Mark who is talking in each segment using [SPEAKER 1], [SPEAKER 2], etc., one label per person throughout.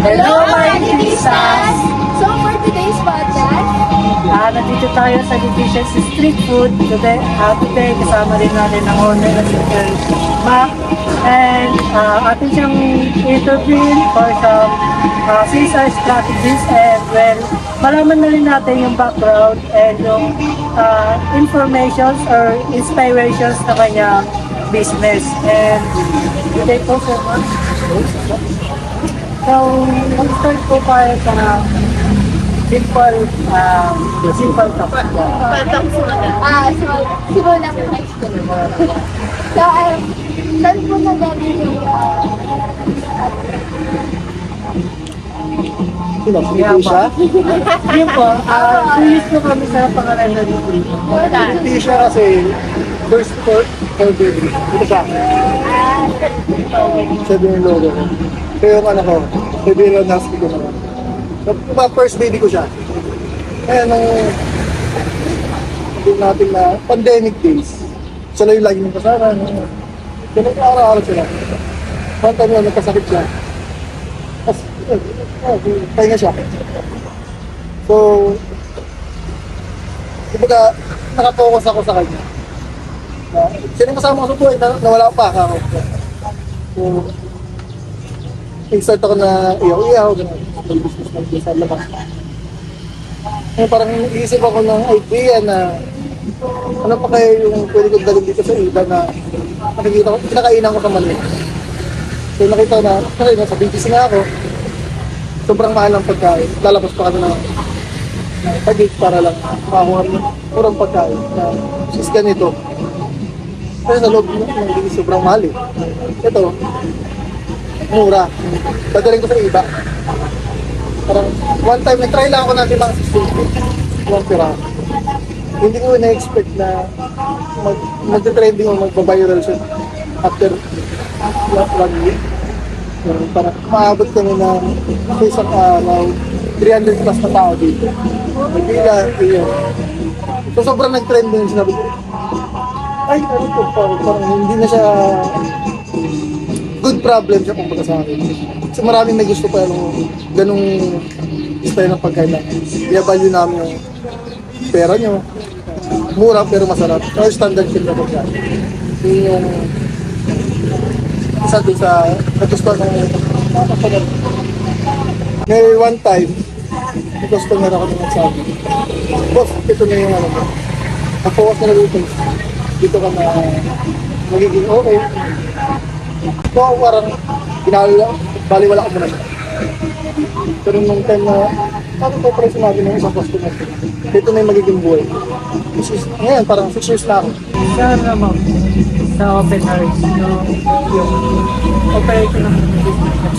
[SPEAKER 1] Hello, my Divisas!
[SPEAKER 2] So for today's podcast,
[SPEAKER 1] Nandito tayo sa Deficiency Street Food. Today kasama rin natin ang owner na si Sir Mac. And atin siyang interview for some CSR strategies. And well, malaman na rin natin yung background and yung informations or inspirations na kanyang business. And today po, Sir Mac. So, mag-start po tayo sa simple topic.
[SPEAKER 2] so simula po high school. So, saan po nagaling yung
[SPEAKER 3] Sino siya?
[SPEAKER 1] Yun po, curious po kami sa pangalan na dito.
[SPEAKER 3] Hindi siya kasi first court or baby. Ito siya. Sabi yung logo ko. Kaya yung anak ko, baby lang nasty ko naman. First baby ko siya. Kaya nung hindi natin na pandemic days, sila yung lagi ng kasama. Kaya nag-araw-araw sila. One time lang nagkasakit siya. Tapos, pahinga siya. So, kumbaga, nakapokus ako sa kanya. Sino yung kasama ko sa buhay, nawala pa ako. So, nag-start ako na iyaw-iyaw, gano'n. Business sa labas. Eh, parang iisip ako ng idea na ano pa kayo yung pwede kong dalhin dito sa iba na nakikita ko, kinakainan ko sa mali. So nakita ko na, okay, nasa BTC nga ako, sobrang mahal ng pagkain. Lalabas pa kami ng tagig para lang makakuha ng murang pagkain na is ganito. Pero sa loob ng BTC sobrang mahal eh. Ito, mura. Dadalhin ko sa iba. Parang one time, nag-try lang ako natin mga 16 1 piraso. Hindi ko na-expect na mag-trending o mag-viral siya after 1 week. Parang maabot kami na sa isang araw, 300 plus na tao dito. Nagpila, yun. So sobrang nag-trending, sinabi ko, ay, ano to, parang hindi na siya good problem siya kumbaga sa akin. So maraming may gusto pa yung ganung style ng pagkain na i-value namin yung pera nyo. Mura pero masarap. So standard food na pagkain. Yun yung isa din sa nagustuhan ng kapagod. Ngayon one time, nagustuhan ako ng nagsabi. Boss, ito na yung ano mo. Napokas na dito. Dito ka na magiging okay. So parang baliwala ko muna siya. Pero nung time na sabi ko parang sinabi ng isang customer ko, dito na yung magiging buhay. Ngayon parang 6 years na ako.
[SPEAKER 1] Sir naman, sa open hours, yung operation ng business.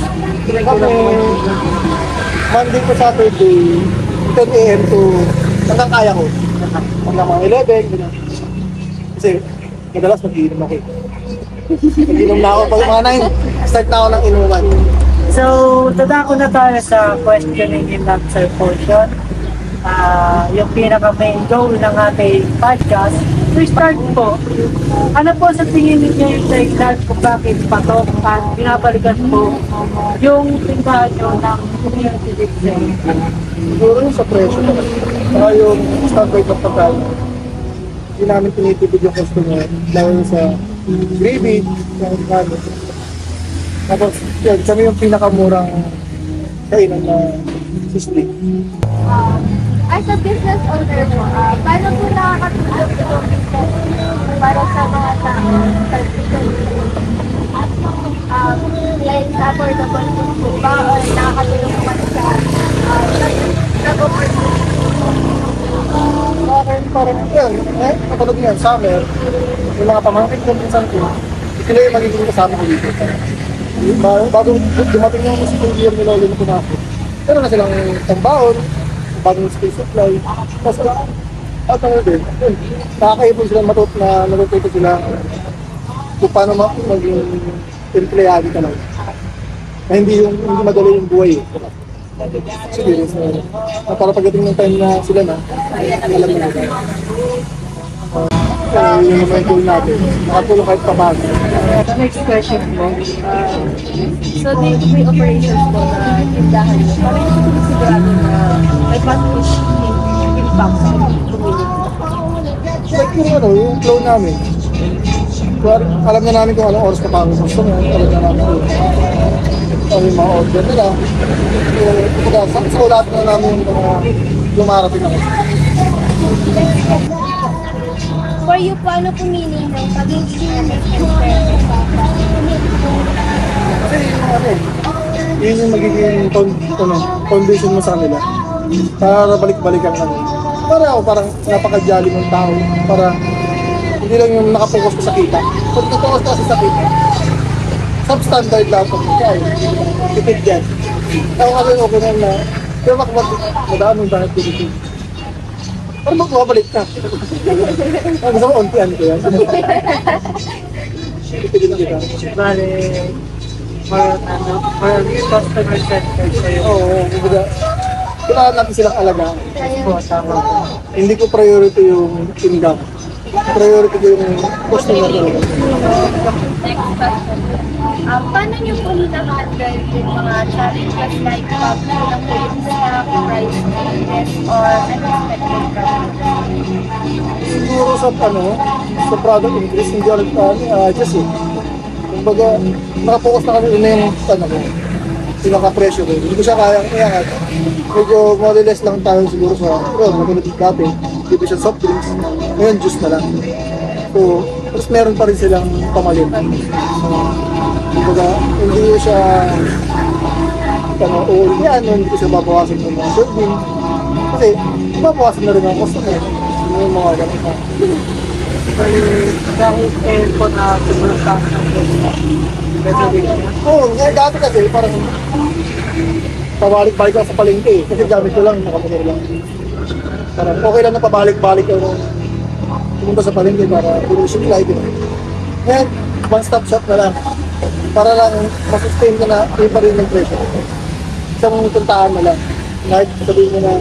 [SPEAKER 3] Monday to Saturday, 10 a.m. to hanggang kaya ko. Hanggang mga 11, gano'n. Kasi madalas mag-iinom ako. Mag-inom na ako. Pag mga 9, start na ako ng inuman.
[SPEAKER 1] So, dadako na tayo sa questioning and answer portion. Yung pinaka-main goal ng ating podcast. To start po, ano po sa tingin ninyo yung dahilan kung bakit patok at binabalikan po yung tindahan nyo ng community display?
[SPEAKER 3] Siguro yung sa presyo naman. Saka yung standard ng pagkain. Hindi namin tinitipid yung customer dahil sa gravy, yung ano. Tapos, yan, kami yung pinakamurang kainan na sisli.
[SPEAKER 2] as a business owner po, paano po nakakatulong yung business para sa mga tao like sa affordable food po ba or nakakatulong naman sa nag-opportunity?
[SPEAKER 3] Yan, kapag yan, summer, yung mga pamangkin ko minsan ko, sila yung magiging kasama ko dito. Bago dumating yung school year nila ulit na pinasok, pero na silang tambaon, bagong space supply, tapos at ano din, nakakaipon sila natututo sila kung paano maging empleyado ka lang. Na hindi madali yung buhay eh. Siguro, para pagdating ng time na sila na, alam mo na. yun naman yung goal natin. Nakatulong kahit pa paano.
[SPEAKER 1] Next question po.
[SPEAKER 2] So, day-to-day operations po na tindahan nyo, paano nyo sinisigurado na may positive impact sa community?
[SPEAKER 3] Like yung flow namin. Alam na namin kung anong oras na pang gusto mo. Alam na namin kung yung mga order nila. Sa ulat na namin yung mga lumarating ako.
[SPEAKER 2] For you po, ano po meaning ng pagiging compare sa
[SPEAKER 3] Kasi yun yung magiging condition mo sa kanila. Para balik-balikan kami. Para ako parang napaka-jolly ng tao. Para hindi lang yung nakapokus ko sa kita. Pag nakapokus ka sa kita, substandard lang pag ikaw. Tipid yan. Ako kasi okay na pero madaan mong dahil tipid. Para magbabalik ka. Gusto mo, untian ko yan. Tipidin kita.
[SPEAKER 1] Bale, for customer center kayo.
[SPEAKER 3] Oo, kumbaga, kailangan natin silang alagaan.
[SPEAKER 1] Po, tama po.
[SPEAKER 3] Hindi ko priority yung income. Priority ko yung customer ko.
[SPEAKER 2] Next question. Paano nyo po hinahandle yung mga challenges like kulang po yung stock, price increase, or unexpected problems?
[SPEAKER 3] Siguro sa product increase, hindi ako nag-adjust eh. Kumbaga, nakapokus na kami yun na yung pinaka-presyo ko. Hindi ko siya kayang iangat. Medyo more or less lang tayo siguro sa magulad dati. Dito siya soft drinks. Ngayon, juice na lang. So, tapos meron pa rin silang pamalit. Kumbaga, hindi ko siya uulyan, hindi ko siya babawasan ng mga serving. Kasi, babawasan na rin ang customer. Yung mga ganun pa.
[SPEAKER 1] Bale, dahil kayo po na tumulong ng reservation.
[SPEAKER 3] Oo, dati kasi parang pabalik-balik ako sa palengke eh. Kasi gamit ko lang, nakamotor lang. Parang okay lang na pabalik-balik ako pumunta sa palengke para pulusyon live. Ngayon, one-stop shop na lang. Para lang masustain ko na yung pa rin ng presyo. Isang puntaan na lang. Kahit sabihin mo na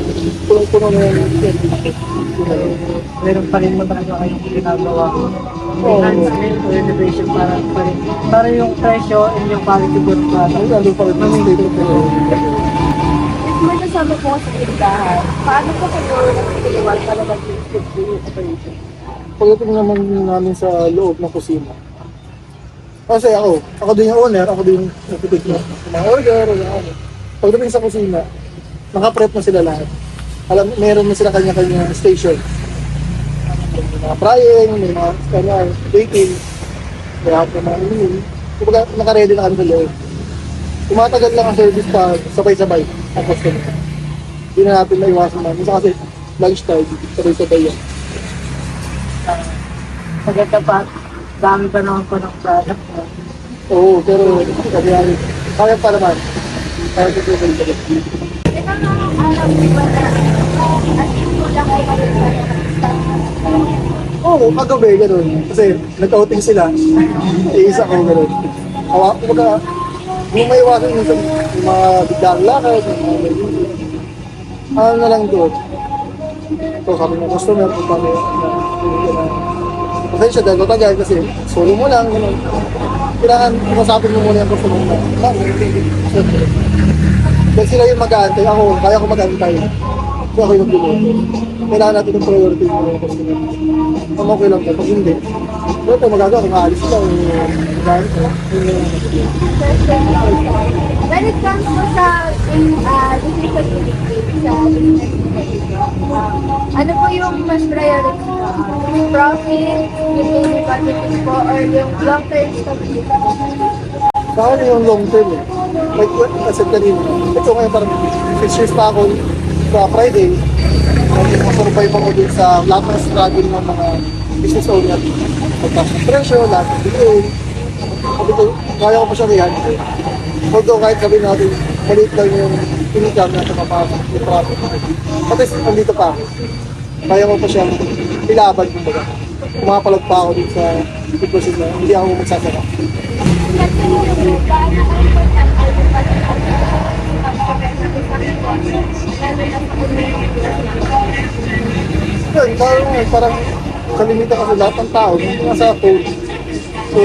[SPEAKER 3] punong-puno na yung
[SPEAKER 1] Meron pa rin mo talaga kayong ginagawa.
[SPEAKER 3] Oo.
[SPEAKER 1] Enhancement or innovation para yung presyo and yung quality good product.
[SPEAKER 3] lalo pa rin ng state of the
[SPEAKER 2] If may kasama po sa tindahan, paano po kayo nagtitiwal para mag-improve po yung operation?
[SPEAKER 3] Pagdating naman namin sa loob ng kusina. Kasi ako din yung owner, ako din yung nagtitip ng mga order o ano. Pagdating sa kusina, naka-prep na sila lahat. Meron na sila kanya-kanya station. May mga frying, may mga baking, lahat ng mga iniin. Kumbaga, naka-ready na kami sa loob. Tumatagal lang ang service pa sabay-sabay ang customer. Hindi na natin naiwasan namin. Minsan kasi lunch time, sabay-sabay yan.
[SPEAKER 1] Maganda pa, dami pa naman po ng product.
[SPEAKER 3] Oo, pero kaya pa naman. Kaya ko po rin talaga.
[SPEAKER 2] Ito na ang alam ko ba na at ito lang ay
[SPEAKER 3] Oo, kagabi, gano'n. Kasi nag-outing sila. Iisa ko, gano'n. Kumbaga, yung may iwasan yung mga biglang lakad, yung mga may ano na lang doon. Ito, sabi ng customer, kung kami pasensya dahil matagal kasi solo mo lang, gano'n. Kailangan masapin mo muna yung customer na. Siyempre. Dahil sila yung mag-aantay, kaya ko mag-aantay. Kaya ako yung magluluto. Kailangan natin yung priority mo yung customer. Ang okay lang ka, pag hindi. Pero ito magagawa, kung aalis sila,
[SPEAKER 2] When it comes po sa decision sa ano po yung mas priority? Profit, yung daily budgeting po, or yung long-term stability?
[SPEAKER 3] Sa akin yung long term eh. Like, kasi kanina, ito ngayon parang 6 years pa ako sa Friday. Nakasurvive ako din sa lahat ng struggle ng mga business owner. Pagkas ng presyo, lahat ng delay. Sabi ko, kaya ko pa siya riyan. Although kahit sabihin natin, maliit lang yung income na sa papasok, yung profit. At least, andito pa ako. Kaya ko pa siya ilaban, kumbaga. Pumapalag pa ako din sa sitwasyon na hindi ako magsasara. Yun, parang kalimitan kasi lahat ng tao, hindi nasa phone. So,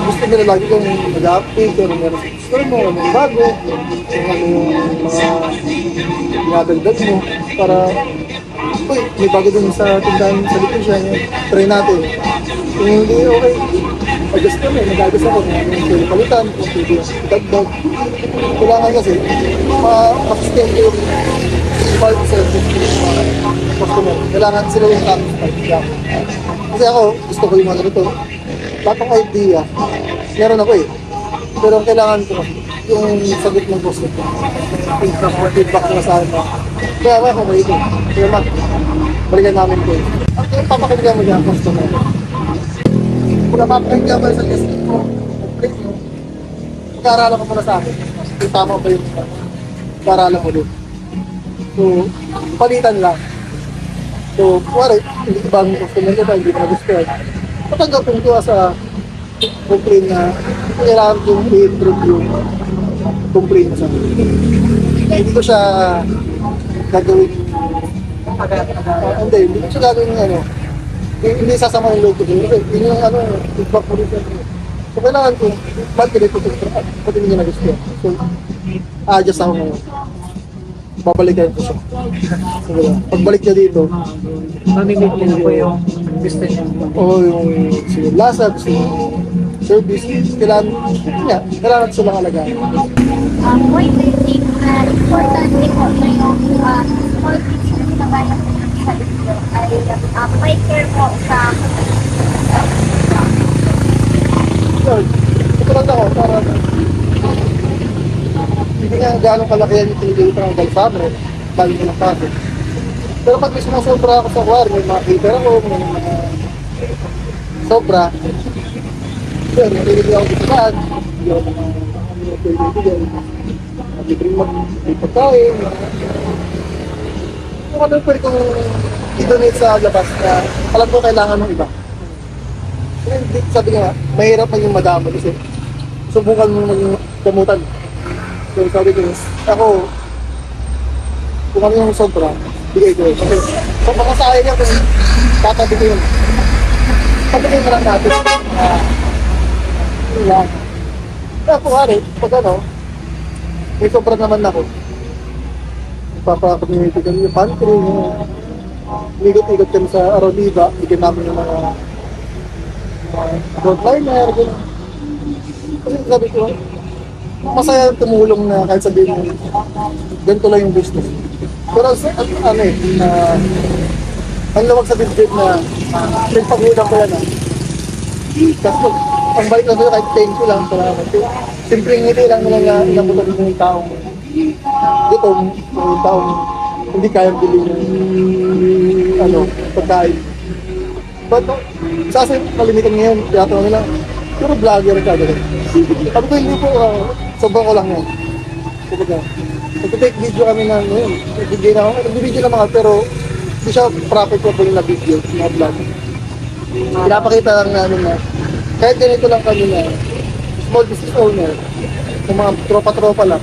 [SPEAKER 3] gusto nila lagi kang mag-update, pero meron sa store mo, ano yung bago, kung ano yung mga dinadagdag mo, para, uy, may bago dun sa tindahan sa Liquidsia, try natin. Kung hindi okay, adjust kami, mag-adjust ako kung ano yung pwede palitan, kung pwede idagdag. Kailangan kasi, ma-sustain ko yung quality service ng mga customer. Kailangan sila yung satisfied. Kasi ako, gusto ko yung mga ganito. Lahat ng idea, meron ako eh. Pero ang kailangan ko, yung sagot ng customer. Feedback na sa akin. Kaya ako may ito. Kaya balikan namin ko. Ang papakinggan mo dyan, customer. Kung napapakinggan mo sa testing mo, complete mo, pag-aaralan ko muna sa akin. Kung tama ba yung pag-aaralan mo doon. So, palitan lang. So, kuwari, hindi ko bagong customer ko ba, hindi ko na-describe. Patanggapin ko sa complaint na kailangan kong i-improve yung complaint sa akin. Hindi ko siya gagawin hindi ko siya gagawin yung ano, hindi sasama yung loob ko din. Kasi yun yung ano, feedback mo rin sa akin. So, kailangan ko, ba't ganito ito, pati hindi na gusto. So, adjust ako ngayon. Babalikan ko siya. So, pagbalik niya dito,
[SPEAKER 1] Mamimit niyo po yung gusto niyo.
[SPEAKER 3] o yung lasa, gusto yung service, kailangan silang alagaan.
[SPEAKER 2] Why do you think na importante po na yung small business na kaya po ng sa inyo ay may care po sa
[SPEAKER 3] Yun, katulad ako, para hindi nga gano'ng kalaki yan yung tinigil ng Galfamre, bali ko ng pasok. Pero pag may sumusobra ako sa war, may mga cater ako, may mga sobra, yun, narinig ako dito saan, yun, yung pwede-bigay, libreng magpagkain, kung ano pwede kong i-donate sa labas na alam ko kailangan ng iba. Sabi nga, mahirap maging madamo kasi subukan mo maging gamutan. So sabi ko, ako, kung ano yung sobra, bigay ko. Kasi kung baka sayang yan, kung tatabi ko yun. Pabigay mo lang natin. Yun lang. Kaya po, pag ano, may sobra naman ako. Papa-community kami yung pantry, igot-igot kami sa Aroliva, bigyan namin ng mga frontliner, gano'n. Kasi sabi ko, masaya tumulong na kahit sabihin mo, ganito lang yung business. Pero ano eh, ang lawag sa bibig na pinagpagulang ko yan Kasi ang balik na sa'yo kahit thank you lang, salamat. Simpleng ngiti lang naman na inabutan mo yung taong dito, yung taong hindi kayang bilhin yung pagkain. But sa akin, kalimitan ngayon, tiyatawa nila, pero vlogger ka gano'n. Sabi ko, hindi po, sobrang ko lang yan. Kumbaga, nag-take video kami na ngayon. Nag-video lang mga, pero hindi siya profit ko na video, na vlog. Pinapakita lang namin na, kahit ganito lang kami na, small business owner, kung mga tropa-tropa lang,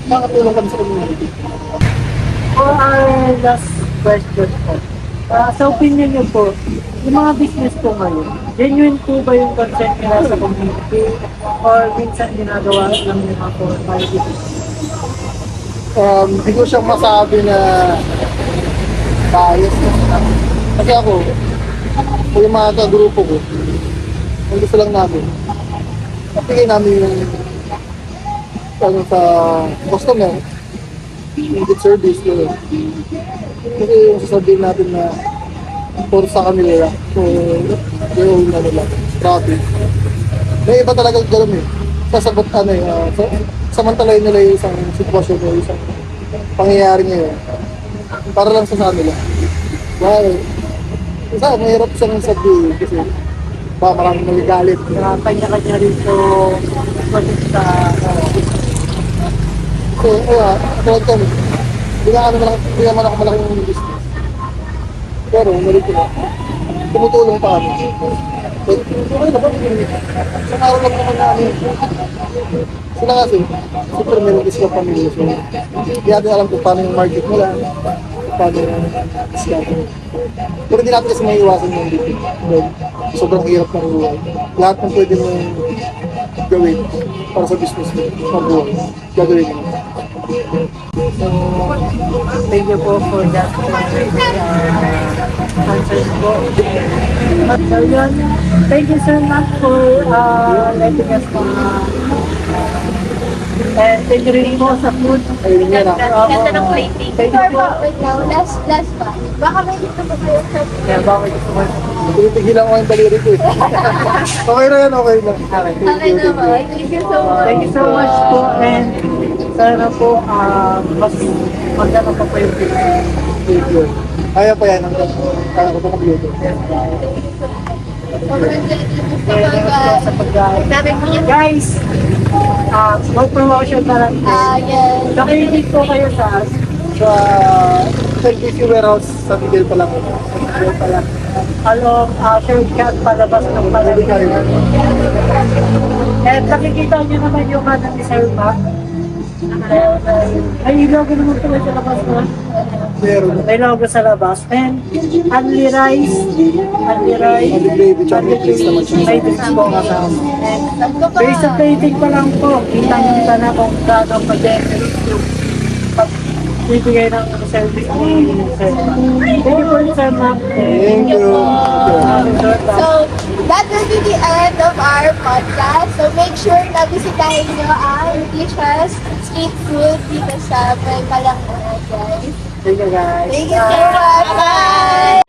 [SPEAKER 3] makakatulong kami sa community.
[SPEAKER 1] For our last question po, sa opinion niyo po, yung mga business po ngayon, genuine po ba yung concern nila sa community or minsan ginagawa lang nila for marketing?
[SPEAKER 3] Hindi ko siyang masabi na bias. Kasi ako, kung yung mga kagrupo ko, ang gusto lang namin, napigay namin yung sa customer, yung good service, yun. Kasi yung sasabihin natin na for sa kanila, so their own nila, profit. May iba talaga gano'n eh. Sasagot samantalayin nila yung isang sitwasyon o isang pangyayari ngayon. Para lang sa kanila. Well, isa, mahirap siyang sabihin kasi maraming nagagalit.
[SPEAKER 1] Kanya-kanya rin po sa
[SPEAKER 3] So, tulad kami, hindi naman ako malaking business. Pero, mali ko na, tumutulong pa kami. So, okay na ba? Isang araw lang naman namin. Sila kasi, super meron din silang pamilya. So, hindi natin alam kung paano yung market nila. paano yung scatter. Pero hindi natin kasi may iwasan yung dito. Sobrang hirap ng buhay. Lahat ng pwede mo gawin para sa business mo, sa buhay, gagawin mo.
[SPEAKER 1] So, thank you po for that answers po. So yun, thank you so much for letting us and thank you rin po sa food.
[SPEAKER 3] Ayun nga na.
[SPEAKER 2] Ganda ng plating.
[SPEAKER 1] Thank you po.
[SPEAKER 2] Wait lang, last pa. Baka may dito pa kayo sa
[SPEAKER 1] Yeah, bakit gusto mo?
[SPEAKER 3] Tinigilan ko yung daliri ko eh. Okay na yan, okay na.
[SPEAKER 2] Okay naman. Thank you so much.
[SPEAKER 1] Thank you so much po and sana po mas maganda pa po yung business.
[SPEAKER 3] Thank you. Kaya pa yan, kaya ko pa mag-luto.
[SPEAKER 2] Sobrang ganda
[SPEAKER 1] Kaya naman po sa pagkain.
[SPEAKER 2] Sabi mo niya,
[SPEAKER 1] Guys, mag-promotion na lang din.
[SPEAKER 2] yes.
[SPEAKER 1] Nakikinig po kayo sa
[SPEAKER 3] LBC warehouse sa Miguel pa lang.
[SPEAKER 1] ano pala, along shortcut palabas ng Palaligayo. And nakikita nyo naman yung ano ni Sir Mac. Ay, logo naman po sa labas na.
[SPEAKER 3] Meron.
[SPEAKER 1] May logo sa labas. And only rice,
[SPEAKER 3] Only gravy, tsaka may cheese naman siya.
[SPEAKER 1] may drinks po kasama. And based sa plating pa lang po, kita na kung gaano pa-generous yung pagbibigay ng service ni Sir Mac. Thank you po, Sir Mac.
[SPEAKER 3] Thank you.
[SPEAKER 2] So, that will be the end of our podcast. So, make sure na bisitahin nyo ang Dishes Street Food dito sa May Palangunan, guys.
[SPEAKER 1] Thank you, guys.
[SPEAKER 2] Thank you so much. Bye!